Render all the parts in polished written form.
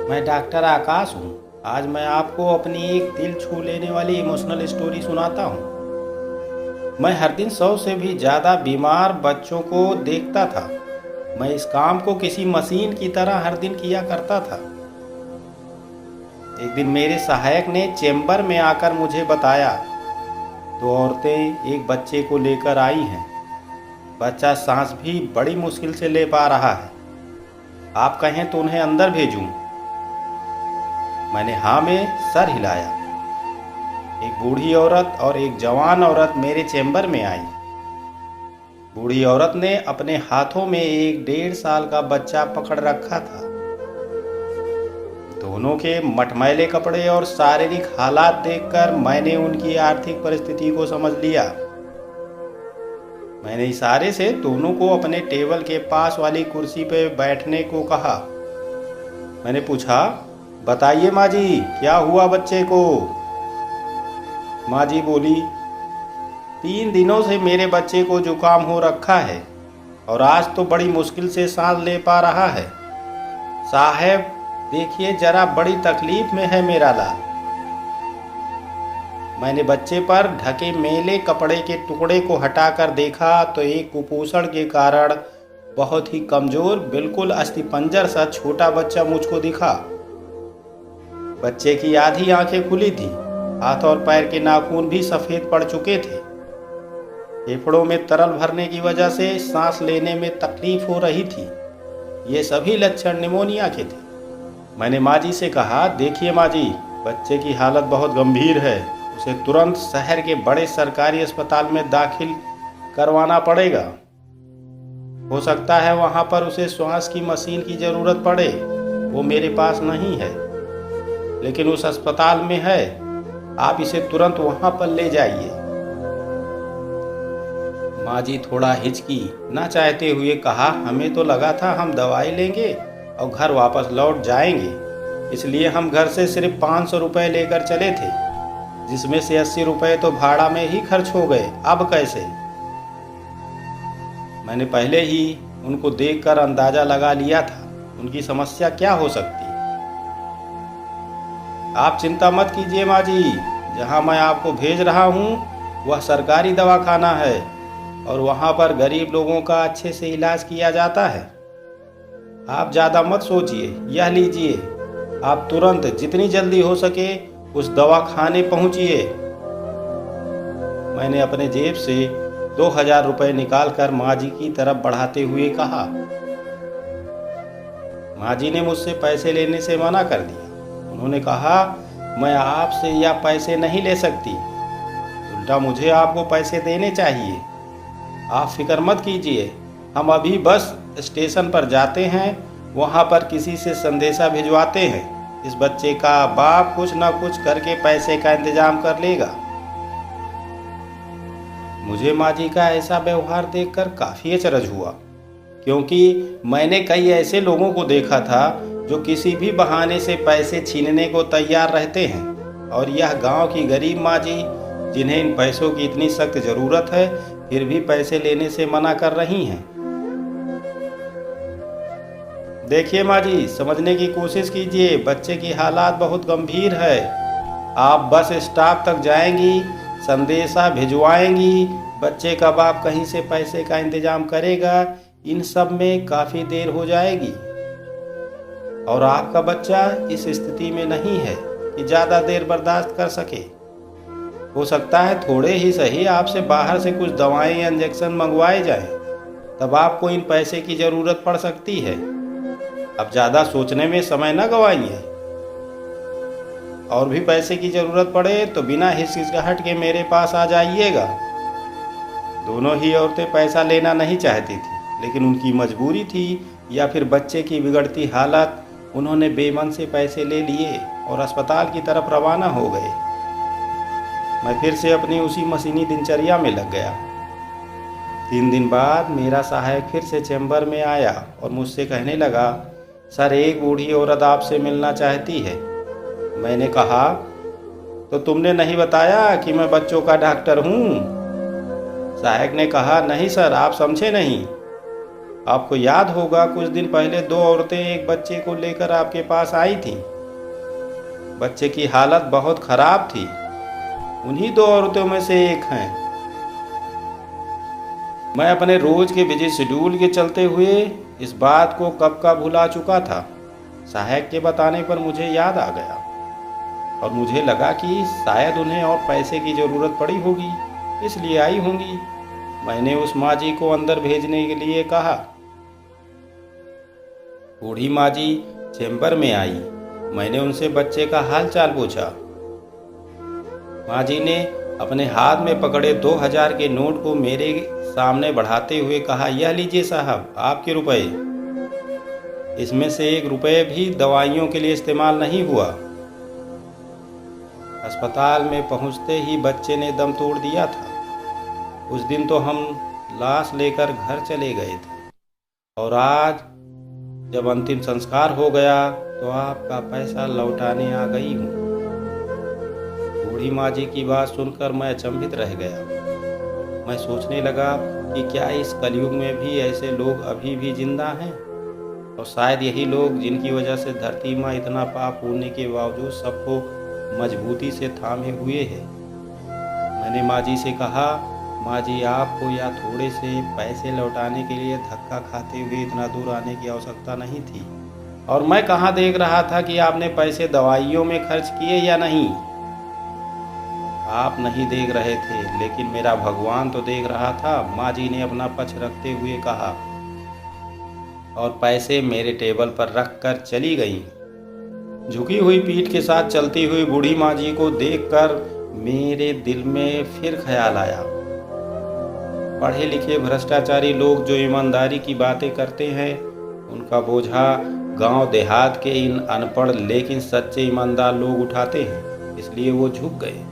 मैं डॉक्टर आकाश हूँ। आज मैं आपको अपनी एक दिल छू लेने वाली इमोशनल स्टोरी सुनाता हूँ। मैं हर दिन 100 से भी ज़्यादा बीमार बच्चों को देखता था। मैं इस काम को किसी मशीन की तरह हर दिन किया करता था। एक दिन मेरे सहायक ने चैम्बर में आकर मुझे बताया, 2 औरतें एक बच्चे को लेकर आई हैं। बच्चा सांस भी बड़ी मुश्किल से ले पा रहा है। आप कहें तो उन्हें अंदर भेजूं? मैंने हाँ में सर हिलाया। एक बूढ़ी औरत और एक जवान औरत मेरे चैम्बर में आई। बूढ़ी औरत ने अपने हाथों में एक 1.5 साल का बच्चा पकड़ रखा था। दोनों के मटमैले कपड़े और शारीरिक हालात देखकर मैंने उनकी आर्थिक परिस्थिति को समझ लिया। मैंने इशारे से दोनों को अपने टेबल के पास वाली कुर्सी पर बैठने को कहा। मैंने पूछा, बताइए माँ जी, क्या हुआ बच्चे को? माँ जी बोली, 3 दिनों से मेरे बच्चे को जुकाम हो रखा है और आज तो बड़ी मुश्किल से सांस ले पा रहा है। साहब देखिए जरा, बड़ी तकलीफ में है मेरा लाल। मैंने बच्चे पर ढके मेले कपड़े के टुकड़े को हटाकर देखा तो एक कुपोषण के कारण बहुत ही कमजोर, बिल्कुल अस्थिपंजर सा छोटा बच्चा मुझको दिखा। बच्चे की आधी आंखें खुली थी, हाथ और पैर के नाखून भी सफेद पड़ चुके थे। फेफड़ों में तरल भरने की वजह से सांस लेने में तकलीफ हो रही थी। ये सभी लक्षण निमोनिया के थे। मैंने माँ जी से कहा, देखिए माँ जी, बच्चे की हालत बहुत गंभीर है। उसे तुरंत शहर के बड़े सरकारी अस्पताल में दाखिल करवाना पड़ेगा। हो सकता है वहाँ पर उसे श्वास की मशीन की ज़रूरत पड़े। वो मेरे पास नहीं है, लेकिन उस अस्पताल में है। आप इसे तुरंत वहाँ पर ले जाइए। माँ जी थोड़ा हिचकी, ना चाहते हुए कहा, हमें तो लगा था हम दवाई लेंगे और घर वापस लौट जाएंगे, इसलिए हम घर से सिर्फ 500 रुपये लेकर चले थे, जिसमें से 80 रुपये तो भाड़ा में ही खर्च हो गए। अब कैसे? मैंने पहले ही उनको देखकर अंदाजा लगा लिया था उनकी समस्या क्या हो सकती। आप चिंता मत कीजिए माँ जी, जहाँ मैं आपको भेज रहा हूँ वह सरकारी दवाखाना है और वहाँ पर गरीब लोगों का अच्छे से इलाज किया जाता है। आप ज़्यादा मत सोचिए, यह लीजिए। आप तुरंत जितनी जल्दी हो सके उस दवाखाने पहुँचिए। मैंने अपने जेब से 2000 रुपये निकालकर माँ जी की तरफ बढ़ाते हुए कहा। माँ जी ने मुझसे पैसे लेने से मना कर दिया। उन्होंने कहा, मैं आपसे यह पैसे नहीं ले सकती, उल्टा मुझे आपको पैसे देने चाहिए। आप फिक्र मत कीजिए, हम अभी बस स्टेशन पर जाते हैं, वहाँ पर किसी से संदेशा भिजवाते हैं। इस बच्चे का बाप कुछ ना कुछ करके पैसे का इंतजाम कर लेगा। मुझे माँ जी का ऐसा व्यवहार देखकर काफ़ी अचरज हुआ, क्योंकि मैंने कई ऐसे लोगों को देखा था जो किसी भी बहाने से पैसे छीनने को तैयार रहते हैं, और यह गांव की गरीब माँ जी, जिन्हें इन पैसों की इतनी सख्त ज़रूरत है, फिर भी पैसे लेने से मना कर रही हैं। देखिए माँ जी, समझने की कोशिश कीजिए, बच्चे की हालात बहुत गंभीर है। आप बस स्टॉप तक जाएंगी, संदेशा भिजवाएंगी, बच्चे का बाप कहीं से पैसे का इंतजाम करेगा, इन सब में काफ़ी देर हो जाएगी। और आपका बच्चा इस स्थिति में नहीं है कि ज़्यादा देर बर्दाश्त कर सके। हो सकता है थोड़े ही सही आपसे बाहर से कुछ दवाएं या इंजेक्शन मंगवाए जाएं, तब आपको इन पैसे की ज़रूरत पड़ सकती है। अब ज़्यादा सोचने में समय न गवाइए। और भी पैसे की ज़रूरत पड़े तो बिना हिचकिचाहट के मेरे पास आ जाइएगा। दोनों ही औरतें पैसा लेना नहीं चाहती थी, लेकिन उनकी मजबूरी थी या फिर बच्चे की बिगड़ती हालत। उन्होंने बेमन से पैसे ले लिए और अस्पताल की तरफ रवाना हो गए। मैं फिर से अपनी उसी मशीनी दिनचर्या में लग गया। 3 दिन बाद मेरा सहायक फिर से चैम्बर में आया और मुझसे कहने लगा, सर, एक बूढ़ी औरत आपसे मिलना चाहती है। मैंने कहा, तो तुमने नहीं बताया कि मैं बच्चों का डॉक्टर हूँ? सहायक ने कहा, नहीं सर, आप समझे नहीं। आपको याद होगा कुछ दिन पहले दो औरतें एक बच्चे को लेकर आपके पास आई थीं। बच्चे की हालत बहुत खराब थी। उन्हीं दो औरतों में से एक हैं। मैं अपने रोज के बिजी शेड्यूल के चलते हुए इस बात को कब का भुला चुका था। सहायक के बताने पर मुझे याद आ गया और मुझे लगा कि शायद उन्हें और पैसे की ज़रूरत पड़ी होगी, इसलिए आई होंगी। मैंने उस माँ जी को अंदर भेजने के लिए कहा। बूढ़ी माँ जी चैम्बर में आई। मैंने उनसे बच्चे का हाल चाल पूछा। माँ जी ने अपने हाथ में पकड़े 2000 के नोट को मेरे सामने बढ़ाते हुए कहा, यह लीजिए साहब, आपके रुपए। इसमें से 1 रुपये भी दवाइयों के लिए इस्तेमाल नहीं हुआ। अस्पताल में पहुंचते ही बच्चे ने दम तोड़ दिया था। उस दिन तो हम लाश लेकर घर चले गए थे और आज जब अंतिम संस्कार हो गया तो आपका पैसा लौटाने आ गई हूँ। बूढ़ी माँ जी की बात सुनकर मैं अचंभित रह गया। मैं सोचने लगा कि क्या इस कलयुग में भी ऐसे लोग अभी भी जिंदा हैं, और शायद यही लोग जिनकी वजह से धरती माँ इतना पाप होने के बावजूद सबको मजबूती से थामे हुए है। मैंने माँ जी से कहा, माँ जी आपको या थोड़े से पैसे लौटाने के लिए धक्का खाते हुए इतना दूर आने की आवश्यकता नहीं थी, और मैं कहाँ देख रहा था कि आपने पैसे दवाइयों में खर्च किए या नहीं। आप नहीं देख रहे थे, लेकिन मेरा भगवान तो देख रहा था, माँ जी ने अपना पक्ष रखते हुए कहा, और पैसे मेरे टेबल पर रख कर चली गईं। झुकी हुई पीठ के साथ चलती हुई बूढ़ी माँ जी को देखकर मेरे दिल में फिर ख्याल आया। पढ़े लिखे भ्रष्टाचारी लोग जो ईमानदारी की बातें करते हैं, उनका बोझा गांव देहात के इन अनपढ़ लेकिन सच्चे ईमानदार लोग उठाते हैं, इसलिए वो झुक गए।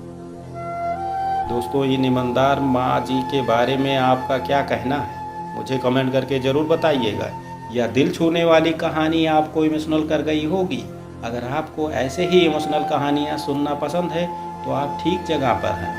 दोस्तों, इन ईमानदार माँ जी के बारे में आपका क्या कहना है, मुझे कमेंट करके ज़रूर बताइएगा। यह दिल छूने वाली कहानी आपको इमोशनल कर गई होगी। अगर आपको ऐसे ही इमोशनल कहानियाँ सुनना पसंद है तो आप ठीक जगह पर हैं।